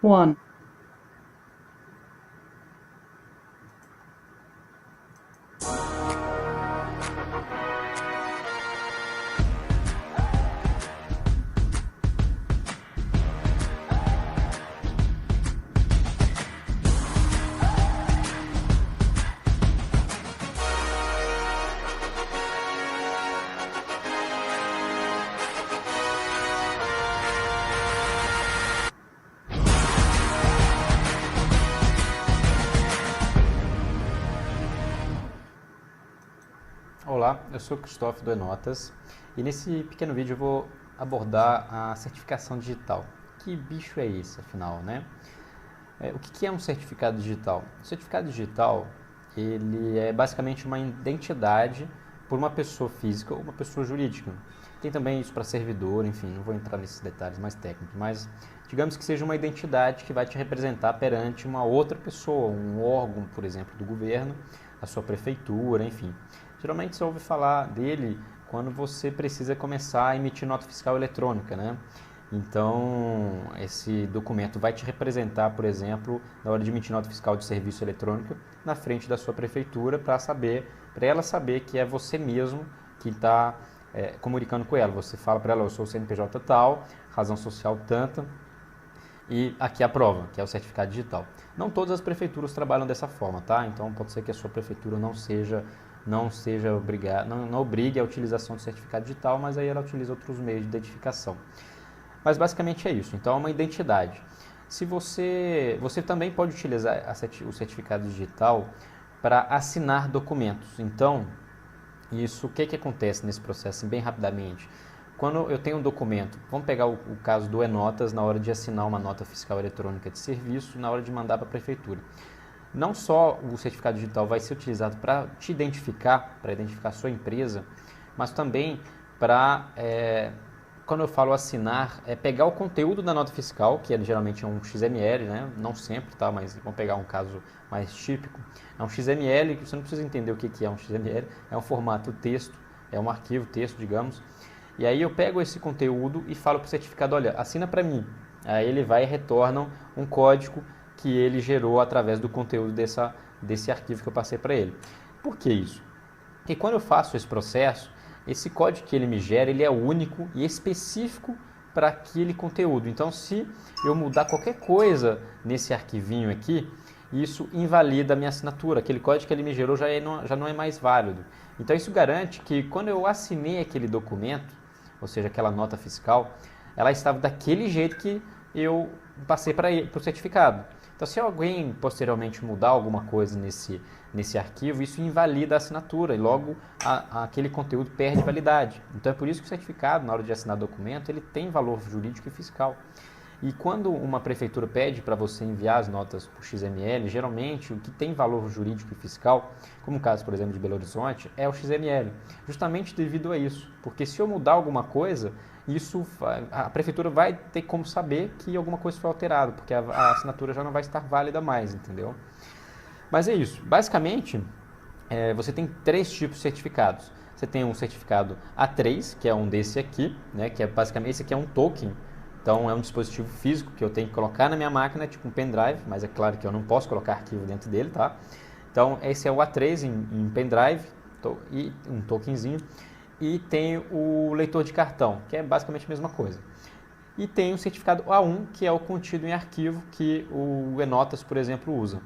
1. Olá, eu sou o Cristóvão do Enotas e nesse pequeno vídeo eu vou abordar a certificação digital. Que bicho é esse, afinal, né? O que é um certificado digital? O certificado digital, ele é basicamente uma identidade por uma pessoa física ou uma pessoa jurídica. Tem também isso para servidor, enfim, não vou entrar nesses detalhes mais técnicos, mas digamos que seja uma identidade que vai te representar perante uma outra pessoa, um órgão, por exemplo, do governo, a sua prefeitura, enfim. Geralmente você ouve falar dele quando você precisa começar a emitir nota fiscal eletrônica, né? Então, esse documento vai te representar, por exemplo, na hora de emitir nota fiscal de serviço eletrônico, na frente da sua prefeitura, para ela saber que é você mesmo que está comunicando com ela. Você fala para ela, eu sou o CNPJ tal, razão social tanta, e aqui a prova, que é o certificado digital. Não todas as prefeituras trabalham dessa forma, tá? Então pode ser que a sua prefeitura não obrigada, não obrigue a utilização do certificado digital, mas aí ela utiliza outros meios de identificação. Mas basicamente é isso. Então é uma identidade. Se você também pode utilizar o certificado digital para assinar documentos. Então, o que acontece nesse processo, bem rapidamente? Quando eu tenho um documento, vamos pegar o caso do Enotas na hora de assinar uma nota fiscal eletrônica de serviço, na hora de mandar para a prefeitura. Não só o certificado digital vai ser utilizado para te identificar, para identificar a sua empresa, mas também para, quando eu falo assinar, é pegar o conteúdo da nota fiscal, que geralmente é um XML, né? Não sempre, tá? Mas vamos pegar um caso mais típico. É um XML, que você não precisa entender o que é um XML, é um formato texto, é um arquivo texto, digamos. E aí eu pego esse conteúdo e falo para o certificado, olha, assina para mim. Aí ele vai e retorna um código que ele gerou através do conteúdo desse arquivo que eu passei para ele. Por que isso? Porque quando eu faço esse processo, esse código que ele me gera, ele é único e específico para aquele conteúdo. Então, se eu mudar qualquer coisa nesse arquivinho aqui, isso invalida a minha assinatura. Aquele código que ele me gerou já não é mais válido. Então, isso garante que quando eu assinei aquele documento, ou seja, aquela nota fiscal, ela estava daquele jeito que eu passei para o certificado. Então, se alguém posteriormente mudar alguma coisa nesse arquivo, isso invalida a assinatura e logo aquele conteúdo perde validade. Então, é por isso que o certificado, na hora de assinar documento, ele tem valor jurídico e fiscal. E quando uma prefeitura pede para você enviar as notas por XML, geralmente o que tem valor jurídico e fiscal, como o caso, por exemplo, de Belo Horizonte, é o XML, justamente devido a isso. Porque se eu mudar alguma coisa, a prefeitura vai ter como saber que alguma coisa foi alterada, porque a assinatura já não vai estar válida mais, entendeu? Mas é isso. Basicamente, você tem três tipos de certificados. Você tem um certificado A3, que é um desse aqui, né, que é basicamente, esse aqui é um token. Então é um dispositivo físico que eu tenho que colocar na minha máquina, tipo um pendrive, mas é claro que eu não posso colocar arquivo dentro dele, tá? Então esse é o A3 em pendrive, e um tokenzinho. E tem o leitor de cartão, que é basicamente a mesma coisa. E tem o certificado A1, que é o contido em arquivo que o Enotas, por exemplo, usa.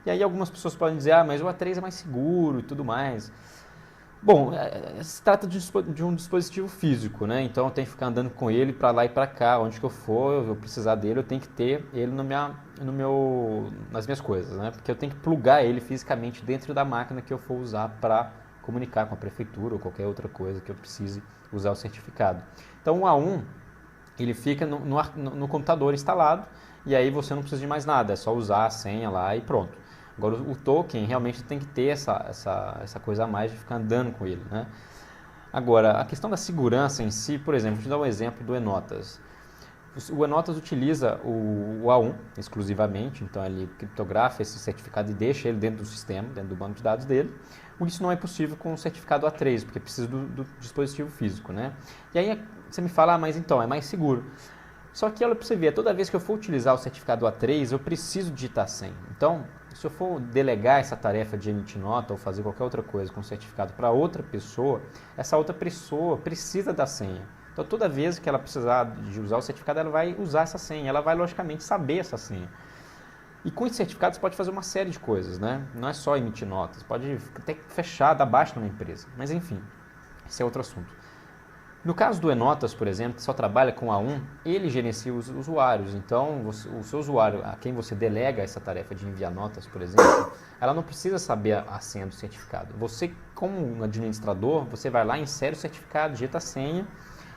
E aí algumas pessoas podem dizer, mas o A3 é mais seguro e tudo mais. Bom, se trata de um dispositivo físico, né? Então eu tenho que ficar andando com ele para lá e para cá, onde que eu for, eu vou precisar dele, eu tenho que ter ele nas minhas coisas, né? Porque eu tenho que plugar ele fisicamente dentro da máquina que eu for usar para comunicar com a prefeitura ou qualquer outra coisa que eu precise usar o certificado. Então o A1, ele fica no computador instalado e aí você não precisa de mais nada, é só usar a senha lá e pronto. Agora, o token realmente tem que ter essa coisa a mais de ficar andando com ele, né? Agora, a questão da segurança em si, por exemplo, vou te dar um exemplo do Enotas. O Enotas utiliza o A1 exclusivamente, então ele criptografa esse certificado e deixa ele dentro do sistema, dentro do banco de dados dele. Isso não é possível com o certificado A3, porque precisa do dispositivo físico, né? E aí você me fala, mas então, é mais seguro. Só que olha para você ver, toda vez que eu for utilizar o certificado A3, eu preciso digitar a senha. Então, se eu for delegar essa tarefa de emitir nota ou fazer qualquer outra coisa com o certificado para outra pessoa, essa outra pessoa precisa da senha. Então, toda vez que ela precisar de usar o certificado, ela vai usar essa senha, ela vai logicamente saber essa senha. E com esse certificado você pode fazer uma série de coisas, né? Não é só emitir notas, pode até fechar, dar baixa numa empresa. Mas enfim, esse é outro assunto. No caso do Enotas, por exemplo, que só trabalha com A1, ele gerencia os usuários. Então, o seu usuário, a quem você delega essa tarefa de enviar notas, por exemplo, ela não precisa saber a senha do certificado. Você, como um administrador, você vai lá, insere o certificado, digita a senha,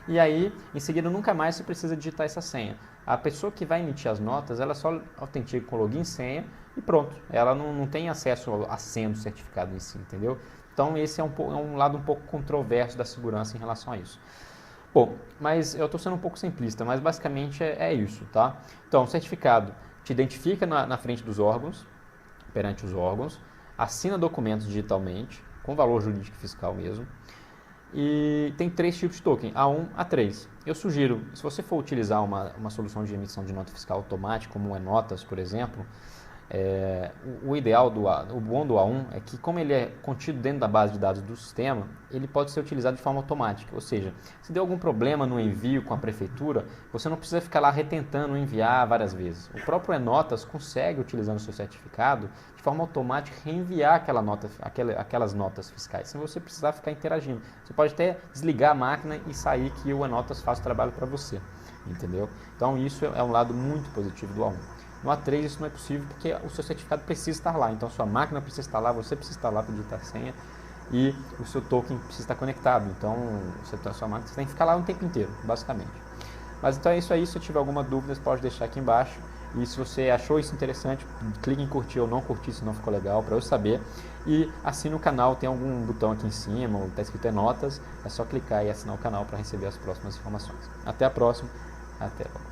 e aí, em seguida, nunca mais você precisa digitar essa senha. A pessoa que vai emitir as notas, ela só autentica com login e senha e pronto. Ela não tem acesso à senha do certificado em si, entendeu? Então, esse é um lado um pouco controverso da segurança em relação a isso. Bom, mas eu estou sendo um pouco simplista, mas basicamente é isso, tá? Então, o certificado te identifica na frente dos órgãos, perante os órgãos, assina documentos digitalmente, com valor jurídico e fiscal mesmo, e tem 3 tipos de token, A1, A3. Eu sugiro, se você for utilizar uma solução de emissão de nota fiscal automática, como o Enotas, por exemplo, o ideal o bom do A1 é que, como ele é contido dentro da base de dados do sistema, ele pode ser utilizado de forma automática. Ou seja, se deu algum problema no envio com a prefeitura, você não precisa ficar lá retentando enviar várias vezes. O próprio Enotas consegue, utilizando o seu certificado, de forma automática reenviar aquelas notas fiscais, sem você precisar ficar interagindo. Você pode até desligar a máquina e sair que o Enotas faz o trabalho para você, entendeu? Então isso é um lado muito positivo do A1. No A3 isso não é possível porque o seu certificado precisa estar lá, então sua máquina precisa estar lá, você precisa estar lá para digitar a senha e o seu token precisa estar conectado, então a sua máquina tem que ficar lá o tempo inteiro, basicamente. Mas então é isso aí, se tiver alguma dúvida você pode deixar aqui embaixo e se você achou isso interessante, clique em curtir ou não curtir se não ficou legal, para eu saber, e assine o canal, tem algum botão aqui em cima, está escrito notas, é só clicar e assinar o canal para receber as próximas informações. Até a próxima, até logo.